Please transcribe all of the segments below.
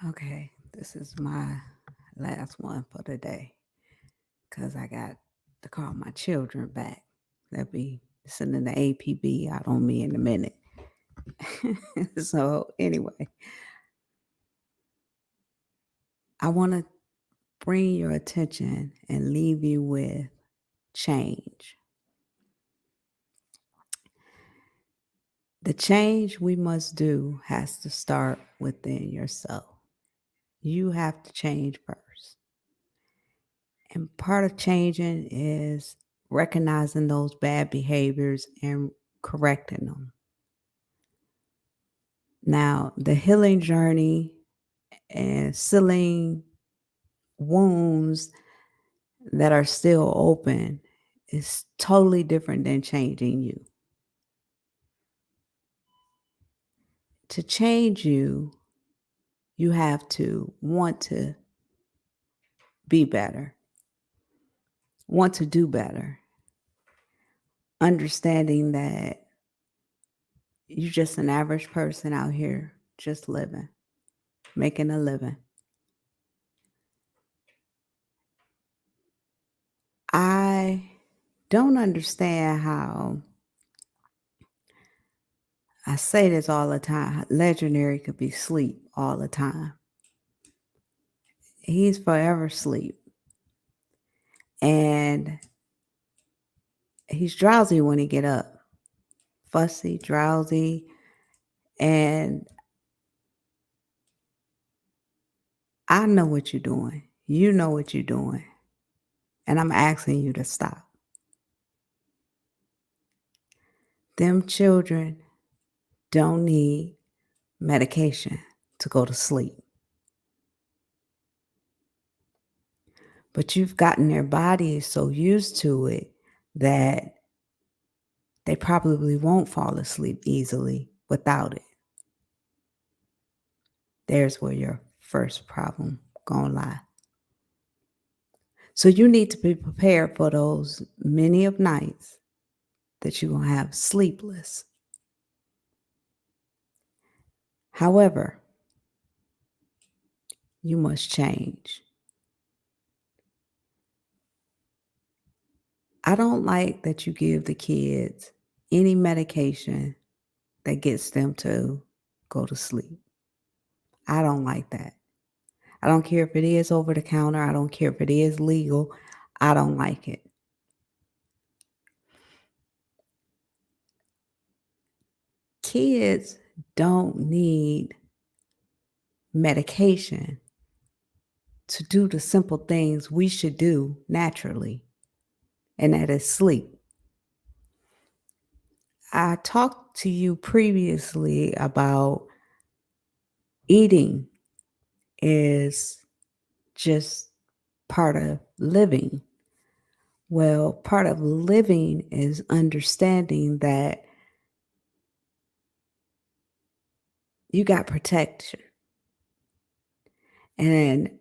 Okay, this is my last one for the day because I got to call my children back. They'll be sending the APB out on me in a minute. So, anyway, I want to bring your attention and leave you with change. The change we must do has to start within yourself. You have to change first. And part of changing is recognizing those bad behaviors and correcting them. Now, the healing journey and sealing wounds that are still open is totally different than changing you. To change you, you have to want to be better, want to do better, understanding that you're just an average person out here just living, making a living. I don't understand how I say this all the time. Legendary could be asleep all the time. He's forever asleep. And he's drowsy when he get up. Fussy, drowsy. And I know what you're doing. You know what you're doing. And I'm asking you to stop. Them children don't need medication to go to sleep. But you've gotten their bodies so used to it that they probably won't fall asleep easily without it. There's where your first problem gonna lie. So you need to be prepared for those many of nights that you're gonna have sleepless. However, you must change. I don't like that you give the kids any medication that gets them to go to sleep. I don't like that. I don't care if it is over the counter. I don't care if it is legal. I don't like it. Kids don't need medication to do the simple things we should do naturally, and that is sleep. I talked to you previously about eating is just part of living. Well, part of living is understanding that you got protection. And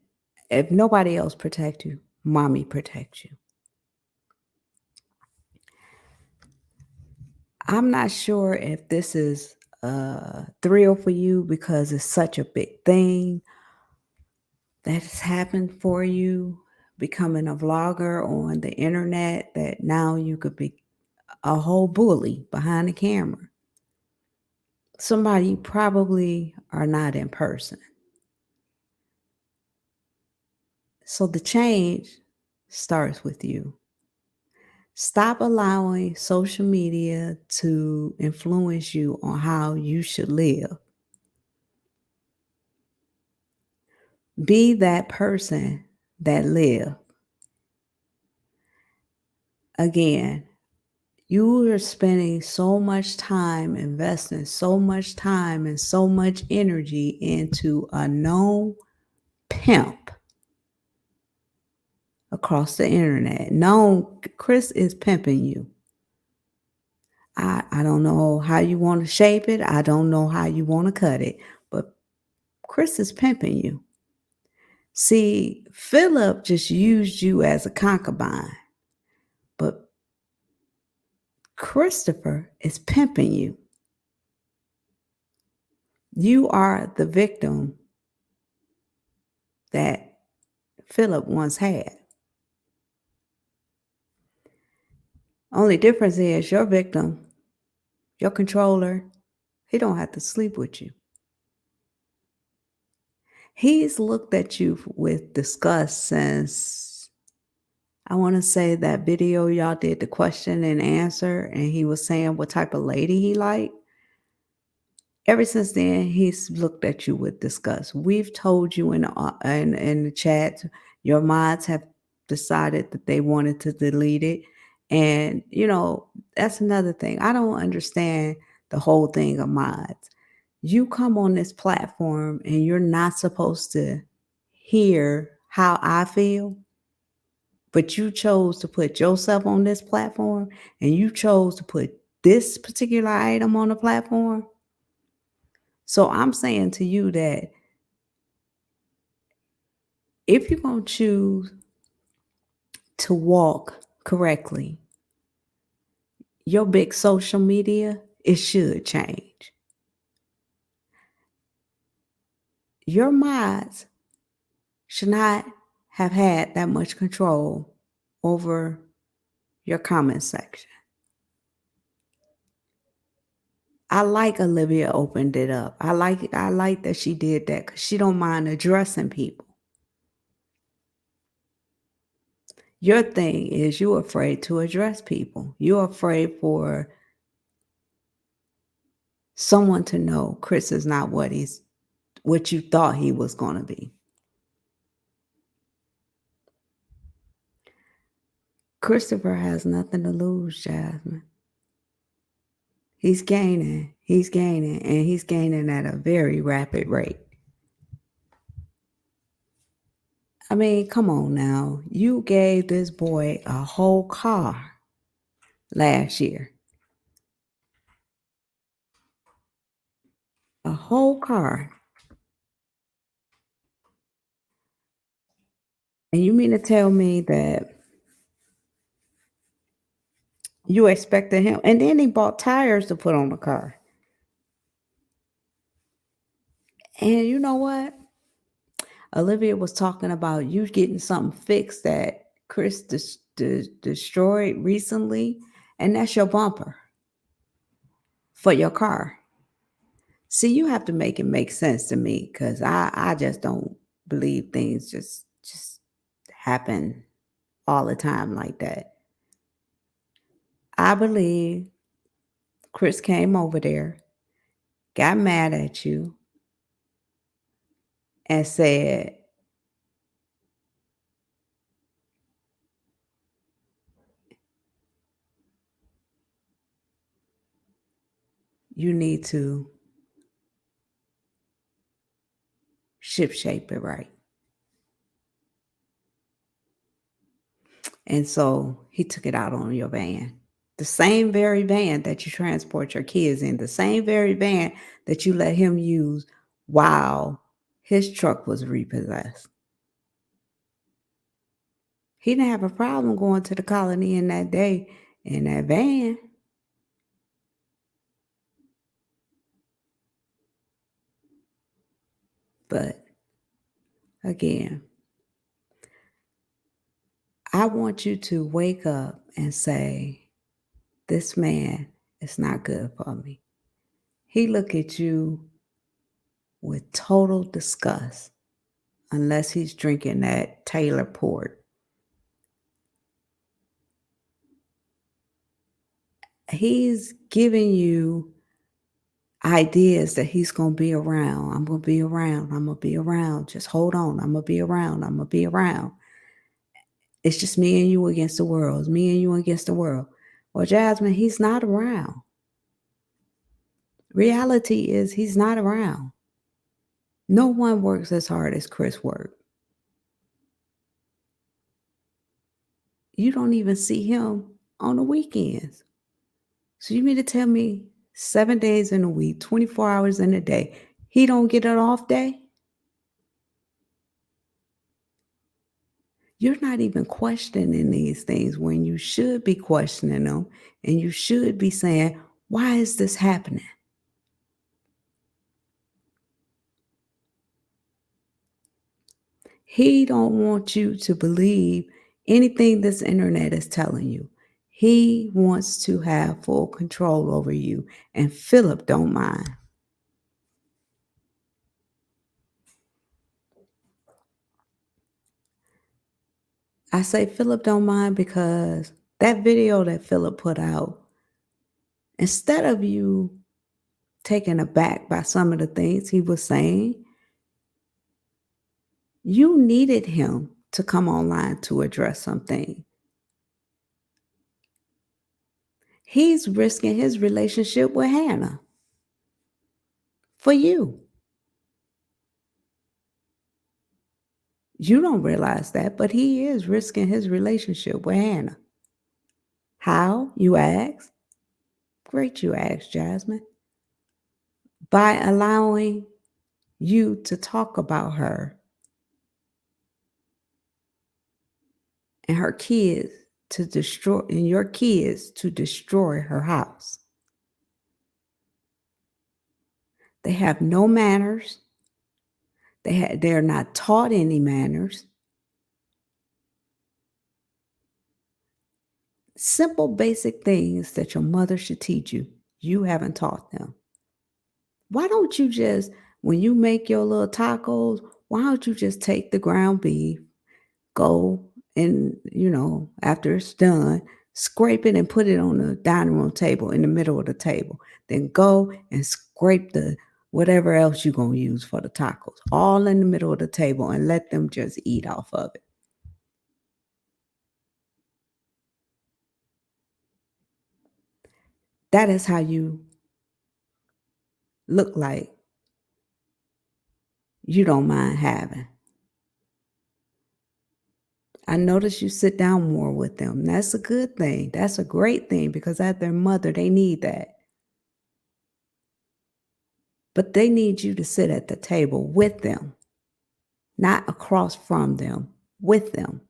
if nobody else protect you, mommy protects you. I'm not sure if this is a thrill for you because it's such a big thing that has happened for you, becoming a vlogger on the internet, that now you could be a whole bully behind the camera. Somebody you probably are not in person. So the change starts with you. Stop allowing social media to influence you on how you should live. Be that person that live. Again, you are spending so much time investing so much time and so much energy into a known pimp across the internet. Known Chris is pimping you. I don't know how you want to shape it. I don't know how you want to cut it, but Chris is pimping you. See, Philip just used you as a concubine, but Christopher is pimping you. You are the victim that Philip once had. Only difference is your victim, your controller, he don't have to sleep with you. He's looked at you with disgust since, I want to say, that video y'all did, the question and answer, and he was saying what type of lady he liked. Ever since then, he's looked at you with disgust. We've told you in the chat, your mods have decided that they wanted to delete it. And, that's another thing. I don't understand the whole thing of mods. You come on this platform and you're not supposed to hear how I feel, but you chose to put yourself on this platform and you chose to put this particular item on the platform. So I'm saying to you that if you're going to choose to walk correctly, your big social media, it should change. Your mods should not have had that much control over your comment section. I like Olivia opened it up. I like that she did that because she don't mind addressing people. Your thing is you're afraid to address people. You're afraid for someone to know Chris is not what you thought he was going to be. Christopher has nothing to lose, Jasmine. He's gaining, and he's gaining at a very rapid rate. I mean, come on now. You gave this boy a whole car last year. A whole car. And you mean to tell me that you expected him? And then he bought tires to put on the car. And you know what? Olivia was talking about you getting something fixed that Chris destroyed recently, and that's your bumper for your car. See, you have to make it make sense to me because I just don't believe things just happen all the time like that. I believe Chris came over there, got mad at you, and said, you need to ship shape it right. And so he took it out on your van. The same very van that you transport your kids in, the same very van that you let him use while his truck was repossessed. He didn't have a problem going to the colony in that day in that van. But again, I want you to wake up and say, this man is not good for me. He look at you with total disgust unless he's drinking that Taylor port. He's giving you ideas that he's going to be around. I'm going to be around. I'm going to be around. Just hold on. I'm going to be around. I'm going to be around. It's just me and you against the world. It's me and you against the world. Well, Jasmine, he's not around. Reality is he's not around. No one works as hard as Chris worked. You don't even see him on the weekends. So you mean to tell me 7 days in a week, 24 hours in a day, he don't get an off day? You're not even questioning these things when you should be questioning them, and you should be saying, why is this happening? He don't want you to believe anything this internet is telling you. He wants to have full control over you, and Philip don't mind. I say Philip don't mind because that video that Philip put out, instead of you taken aback by some of the things he was saying, you needed him to come online to address something. He's risking his relationship with Hannah for you. You don't realize that, but he is risking his relationship with Hannah. How, you ask? Great, you ask, Jasmine. By allowing you to talk about her and her kids to destroy, and your kids to destroy her house. They have no manners. They're not taught any manners. Simple, basic things that your mother should teach you, you haven't taught them. Why don't you just, when you make your little tacos, why don't you just take the ground beef, go and, after it's done, scrape it and put it on the dining room table in the middle of the table. Then go and scrape the whatever else you're going to use for the tacos, all in the middle of the table, and let them just eat off of it. That is how you look like you don't mind having. I notice you sit down more with them. That's a good thing. That's a great thing because as their mother, they need that. But they need you to sit at the table with them, not across from them, with them.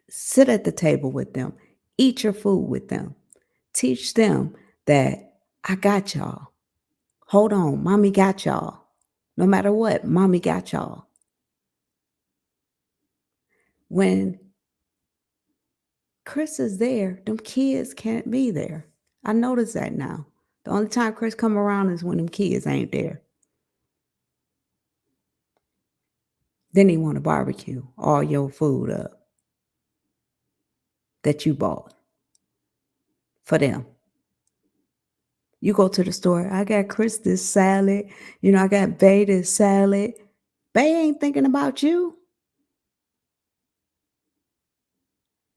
Sit at the table with them. Eat your food with them. Teach them that I got y'all. Hold on, mommy got y'all. No matter what, mommy got y'all. When Chris is there, them kids can't be there. I notice that now. The only time Chris come around is when them kids ain't there. Then he want to barbecue all your food up that you bought for them. You go to the store, I got Chris this salad, I got Bay this salad. Bay ain't thinking about you.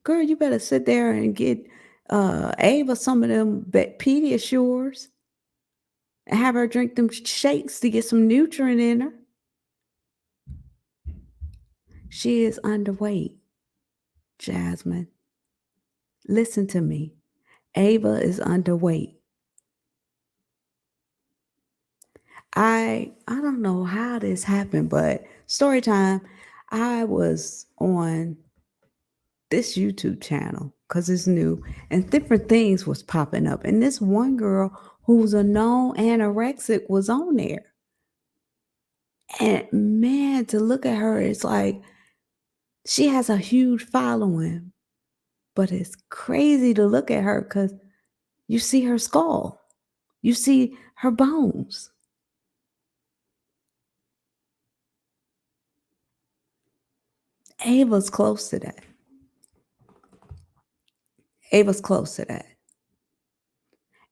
Girl, you better sit there and get Ava some of them Pediasures and have her drink them shakes to get some nutrient in her. She is underweight, Jasmine. Listen to me. Ava is underweight. I don't know how this happened, but story time. I was on this YouTube channel because it's new and different things was popping up. And this one girl who's a known anorexic was on there. And man, to look at her, it's like she has a huge following, but it's crazy to look at her because you see her skull, you see her bones. Ava's close to that. Ava's close to that.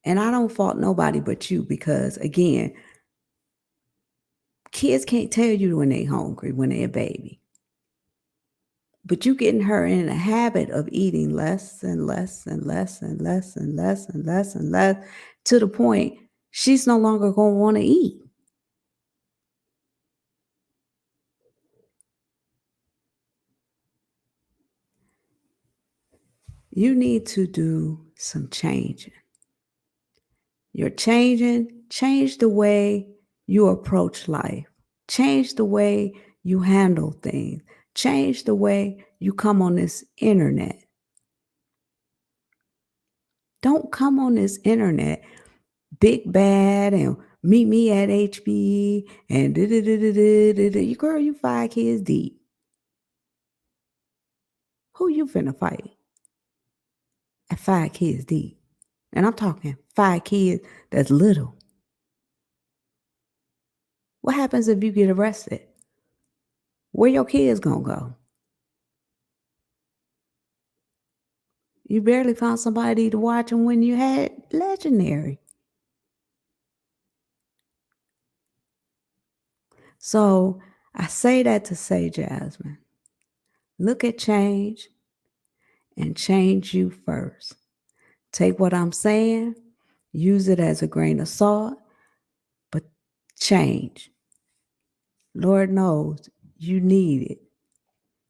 And I don't fault nobody but you because, again, kids can't tell you when they hungry, when they're a baby. But you getting her in a habit of eating less and less and less and less and less and less and less to the point she's no longer going to want to eat. You need to do some changing. You're changing, change the way you approach life. Change the way you handle things. Change the way you come on this internet. Don't come on this internet big bad and Meet me at HBE and you girl, you 5 kids deep. Who you finna fight at 5 kids deep? And I'm talking 5 kids that's little. What happens if you get arrested? Where your kids gonna go? You barely found somebody to watch them when you had legendary. So I say that to say, Jasmine, look at change and change you first. Take what I'm saying, use it as a grain of salt, but change. Lord knows you need it.